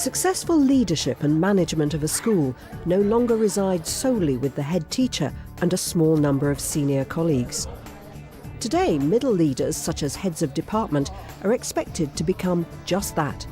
Successful leadership and management of a school no longer resides solely with the head teacher and a small number of senior colleagues. Today, middle leaders, such as heads of department, are expected to become just that,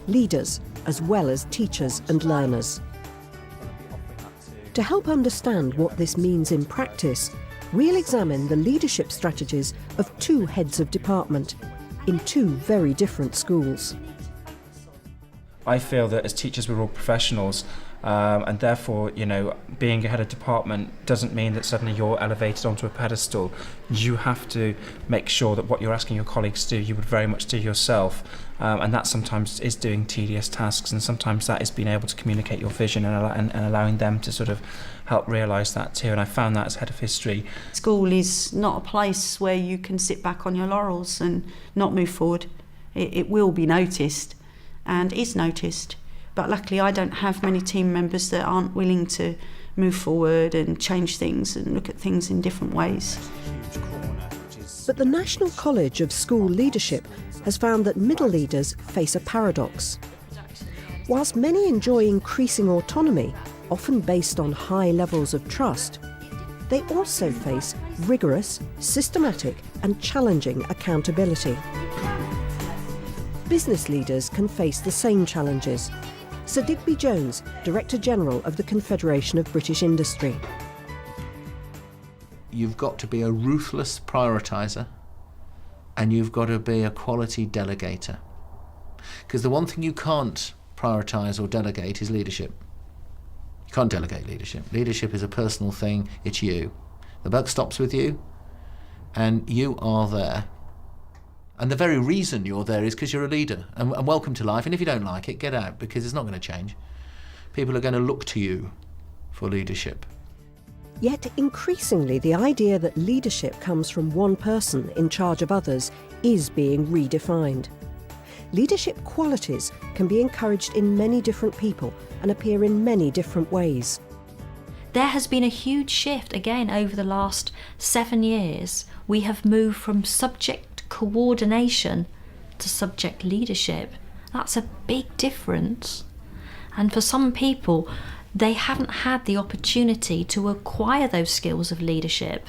leaders as well as teachers and learners. To help understand what this means in practice, we'll examine the leadership strategies of two heads of department in two very different schools. I feel that as teachers we're all professionals, and therefore, being a head of department doesn't mean that suddenly you're elevated onto a pedestal. You have to make sure that what you're asking your colleagues to do, you would very much do yourself, and that sometimes is doing tedious tasks, and sometimes that is being able to communicate your vision and allowing them to sort of help realise that too. And I found that as head of history. School is not a place where you can sit back on your laurels and not move forward. It will be noticed and is noticed. But luckily I don't have many team members that aren't willing to move forward and change things and look at things in different ways. But the National College of School Leadership has found that middle leaders face a paradox. Whilst many enjoy increasing autonomy, often based on high levels of trust, they also face rigorous, systematic and challenging accountability. Business leaders can face the same challenges. Sir Digby Jones, Director General of the Confederation of British Industry. You've got to be a ruthless prioritiser and you've got to be a quality delegator. Because the one thing you can't prioritise or delegate is leadership. You can't delegate leadership. Leadership is a personal thing, it's you. The buck stops with you and you are there. And the very reason you're there is because you're a leader and welcome to life. And if you don't like it, get out, because it's not going to change. People are going to look to you for leadership. Yet increasingly the idea that leadership comes from one person in charge of others is being redefined. Leadership qualities can be encouraged in many different people and appear in many different ways. There has been a huge shift again over the last 7 years. We have moved from subject coordination to subject leadership. That's a big difference. And for some people, they haven't had the opportunity to acquire those skills of leadership.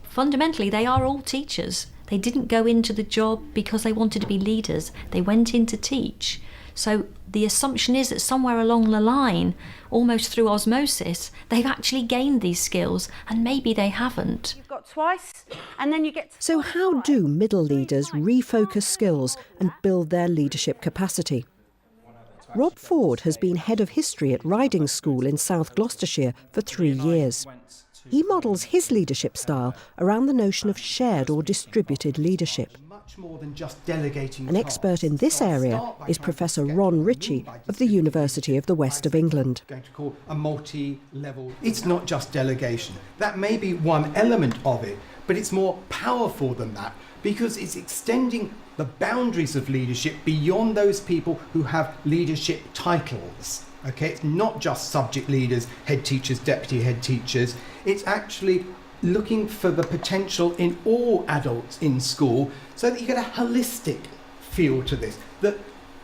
Fundamentally, they are all teachers. They didn't go into the job because they wanted to be leaders. They went in to teach. So the assumption is that somewhere along the line, almost through osmosis, they've actually gained these skills, and maybe they haven't. You've got twice, and then you get to So how do middle leaders refocus skills and build their leadership capacity? Rob Ford has been head of history at Riding School in South Gloucestershire for 3 years. He models his leadership style around the notion of shared or distributed leadership. An expert in this area is Professor Ron Ritchie of the University of the West of England. It's not just delegation. That may be one element of it, but it's more powerful than that, because it's extending the boundaries of leadership beyond those people who have leadership titles. Okay, it's not just subject leaders, head teachers, deputy head teachers. It's actually looking for the potential in all adults in school so that you get a holistic feel to this, that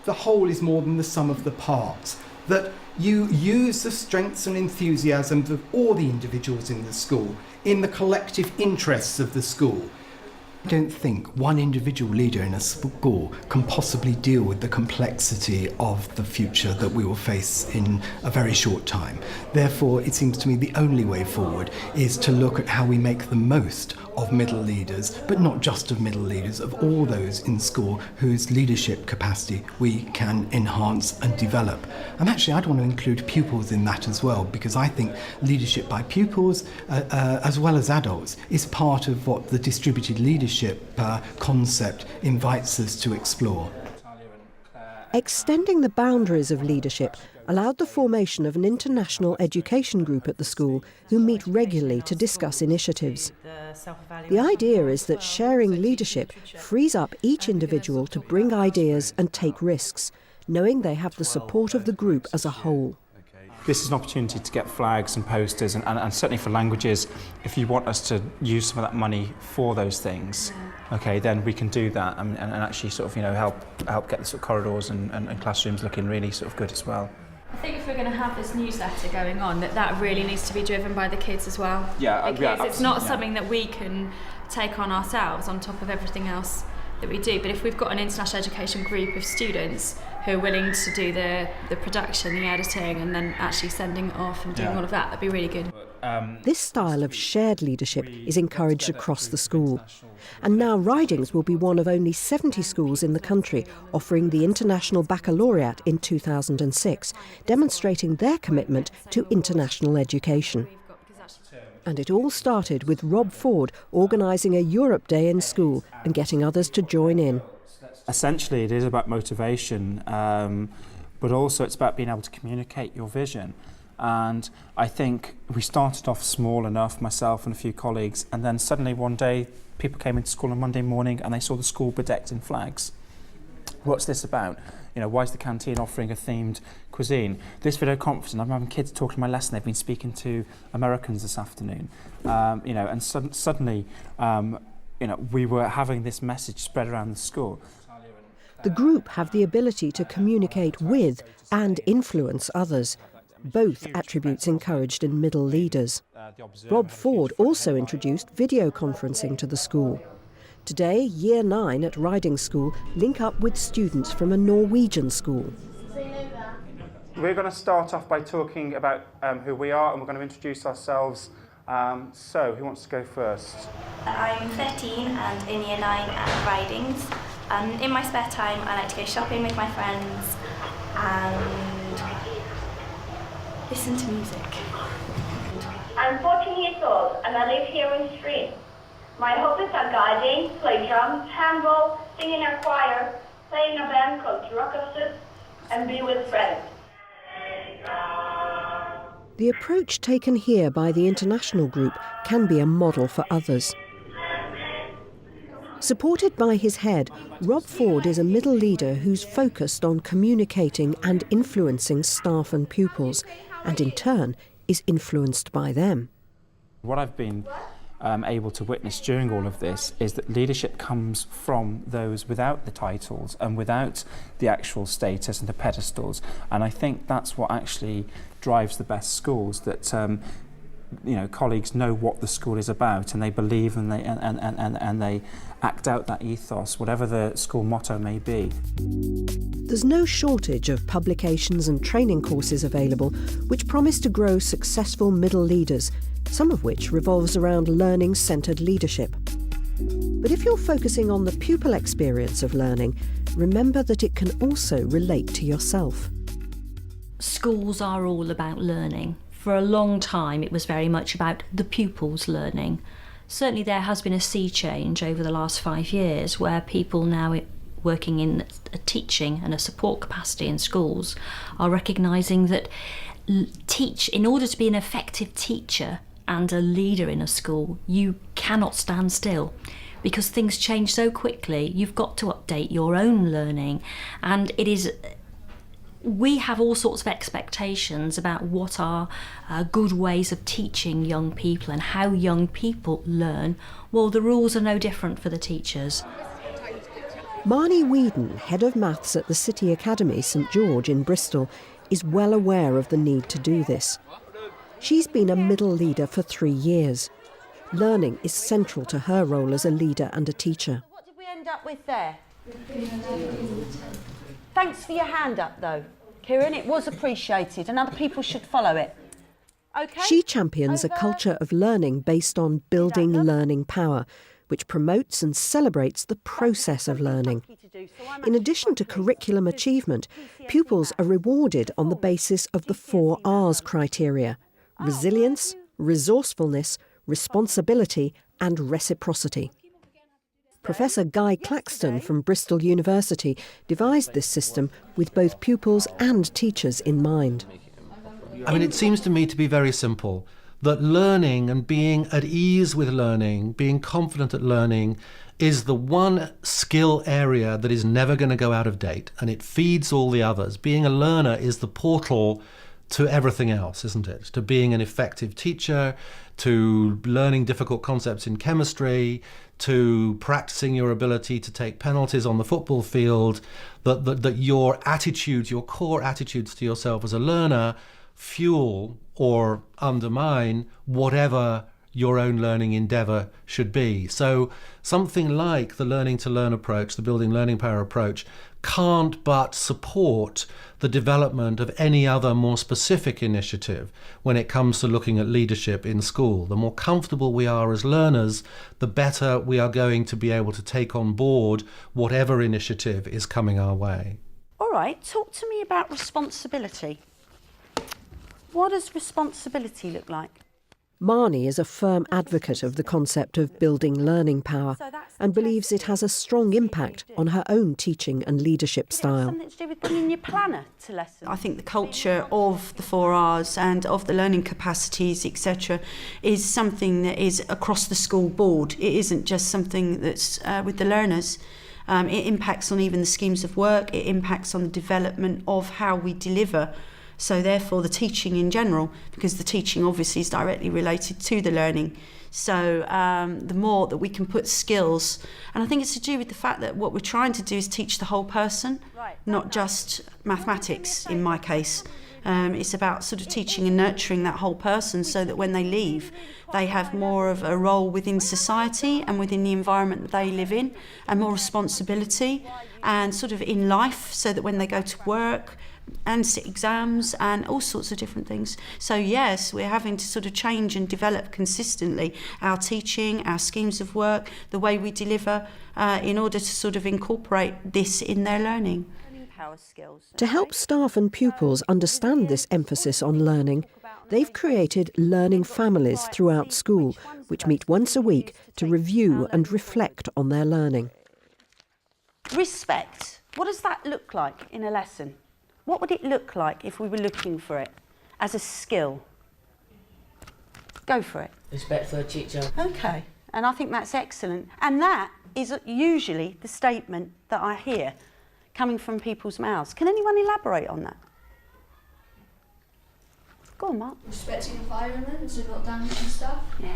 the whole is more than the sum of the parts, that you use the strengths and enthusiasms of all the individuals in the school in the collective interests of the school. I don't think one individual leader in a school can possibly deal with the complexity of the future that we will face in a very short time. Therefore, it seems to me the only way forward is to look at how we make the most of middle leaders, but not just of middle leaders, of all those in school whose leadership capacity we can enhance and develop. And actually, I'd want to include pupils in that as well, because I think leadership by pupils, as well as adults, is part of what the distributed leadership concept invites us to explore. Extending the boundaries of leadership allowed the formation of an international education group at the school who meet regularly to discuss initiatives. The idea is that sharing leadership frees up each individual to bring ideas and take risks, knowing they have the support of the group as a whole. this is an opportunity to get flags and posters, and certainly for languages, if you want us to use some of that money for those things, okay, then we can do that and actually sort of, you know, help get the sort of corridors and classrooms looking really sort of good as well. I think if we're going to have this newsletter going on, that really needs to be driven by the kids as well. Yeah, because it's not something that we can take on ourselves on top of everything else that we do. But if we've got an international education group of students who are willing to do the production, the editing, and then actually sending it off and doing all of that, that'd be really good. This style of shared leadership is encouraged across the school. And now Ridings will be one of only 70 schools in the country offering the International Baccalaureate in 2006, demonstrating their commitment to international education. And it all started with Rob Ford organising a Europe Day in school and getting others to join in. Essentially, it is about motivation, but also it's about being able to communicate your vision. And I think we started off small enough, myself and a few colleagues, and then suddenly one day people came into school on Monday morning and they saw the school bedecked in flags. What's this about? You know, why is the canteen offering a themed cuisine? This video conference, I'm having kids talking to my lesson. They've been speaking to Americans this afternoon. You know, and suddenly, you know, we were having this message spread around the school. The group have the ability to communicate with and influence others, both attributes encouraged in middle leaders. Rob Ford also introduced video conferencing to the school. Today, Year 9 at Riding School link up with students from a Norwegian school. We're going to start off by talking about who we are, and we're going to introduce ourselves. So, who wants to go first? I'm 13 and in Year 9 at Ridings. In my spare time, I like to go shopping with my friends and listen to music. I'm 14 years old and I live here in Stream. My hobbies are guiding, play drums, handball, sing in a choir, play in a band called Rockosters, and be with friends. The approach taken here by the international group can be a model for others. Supported by his head, Rob Ford is a middle leader who's focused on communicating and influencing staff and pupils, and in turn is influenced by them. What I've been able to witness during all of this is that leadership comes from those without the titles and without the actual status and the pedestals, and I think that's what actually drives the best schools, that you know, colleagues know what the school is about and they believe and they act out that ethos, whatever the school motto may be. There's no shortage of publications and training courses available which promise to grow successful middle leaders, some of which revolves around learning-centred leadership. But if you're focusing on the pupil experience of learning, remember that it can also relate to yourself. Schools are all about learning. For a long time, it was very much about the pupils learning. Certainly there has been a sea change over the last 5 years where people now working in a teaching and a support capacity in schools are recognising that in order to be an effective teacher and a leader in a school, you cannot stand still. Because things change so quickly, you've got to update your own learning. And we have all sorts of expectations about what are good ways of teaching young people and how young people learn. Well, the rules are no different for the teachers. Marnie Whedon, head of maths at the City Academy, St George in Bristol, is well aware of the need to do this. She's been a middle leader for 3 years. Learning is central to her role as a leader and a teacher. What did we end up with there? Thanks for your hand up, though, Kieran. It was appreciated, and other people should follow it. Okay? She champions a culture of learning based on building learning power, which promotes and celebrates the process of learning. In addition to curriculum achievement, pupils are rewarded on the basis of the 4 R's criteria: resilience, resourcefulness, responsibility and reciprocity. Professor Guy Claxton from Bristol University devised this system with both pupils and teachers in mind. I mean, it seems to me to be very simple, that learning and being at ease with learning, being confident at learning, is the one skill area that is never going to go out of date, and it feeds all the others. Being a learner is the portal to everything else, isn't it? To being an effective teacher, to learning difficult concepts in chemistry, to practicing your ability to take penalties on the football field, that your attitudes, your core attitudes to yourself as a learner fuel or undermine whatever your own learning endeavour should be. So something like the learning to learn approach, the building learning power approach, can't but support the development of any other more specific initiative when it comes to looking at leadership in school. The more comfortable we are as learners, the better we are going to be able to take on board whatever initiative is coming our way. All right, talk to me about responsibility. What does responsibility look like? Marnie is a firm advocate of the concept of building learning power and believes it has a strong impact on her own teaching and leadership style. Something to do with bringing your planner to lessons. I think the culture of the 4 Rs and of the learning capacities, etc., is something that is across the school board. It isn't just something that's with the learners. It impacts on even the schemes of work. It impacts on the development of how we deliver. So therefore the teaching in general, because the teaching obviously is directly related to the learning. So the more that we can put skills, and I think it's to do with the fact that what we're trying to do is teach the whole person, not just mathematics in my case. It's about sort of teaching and nurturing that whole person so that when they leave, they have more of a role within society and within the environment that they live in, and more responsibility and sort of in life, so that when they go to work and sit exams and all sorts of different things. So yes, we're having to sort of change and develop consistently our teaching, our schemes of work, the way we deliver, in order to sort of incorporate this in their learning. To help staff and pupils understand this emphasis on learning, they've created learning families throughout school, which meet once a week to review and reflect on their learning. Respect. What does that look like in a lesson? What would it look like if we were looking for it as a skill? Go for it. Respect for a teacher. Okay, and I think that's excellent. And that is usually the statement that I hear coming from people's mouths. Can anyone elaborate on that? Go on, Mark. Respecting environment, so not damaging stuff. Yeah.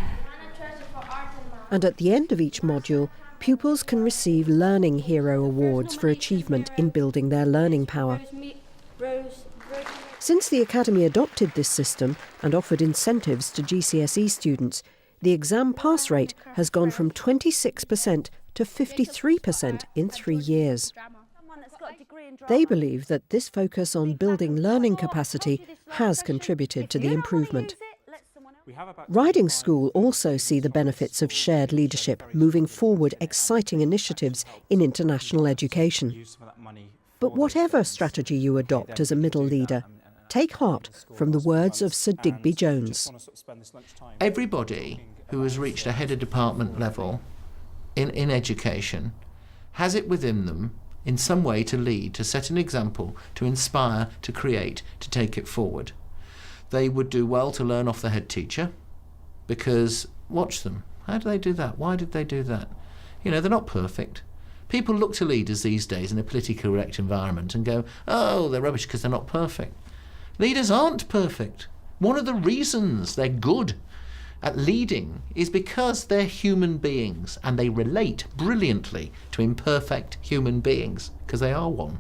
And at the end of each module, pupils can receive Learning Hero Awards for achievement in building their learning power. Since the Academy adopted this system and offered incentives to GCSE students, the exam pass rate has gone from 26% to 53% in 3 years. They believe that this focus on building learning capacity has contributed to the improvement. Riding School also see the benefits of shared leadership, moving forward exciting initiatives in international education. But whatever strategy you adopt as a middle leader, take heart from the words of Sir Digby Jones. Everybody who has reached a head of department level in education has it within them in some way to lead, to set an example, to inspire, to create, to take it forward. They would do well to learn off the head teacher, because watch them. How do they do that? Why did they do that? You know, they're not perfect. People look to leaders these days in a politically correct environment and go, oh, they're rubbish because they're not perfect. Leaders aren't perfect. One of the reasons they're good at leading is because they're human beings and they relate brilliantly to imperfect human beings, because they are one.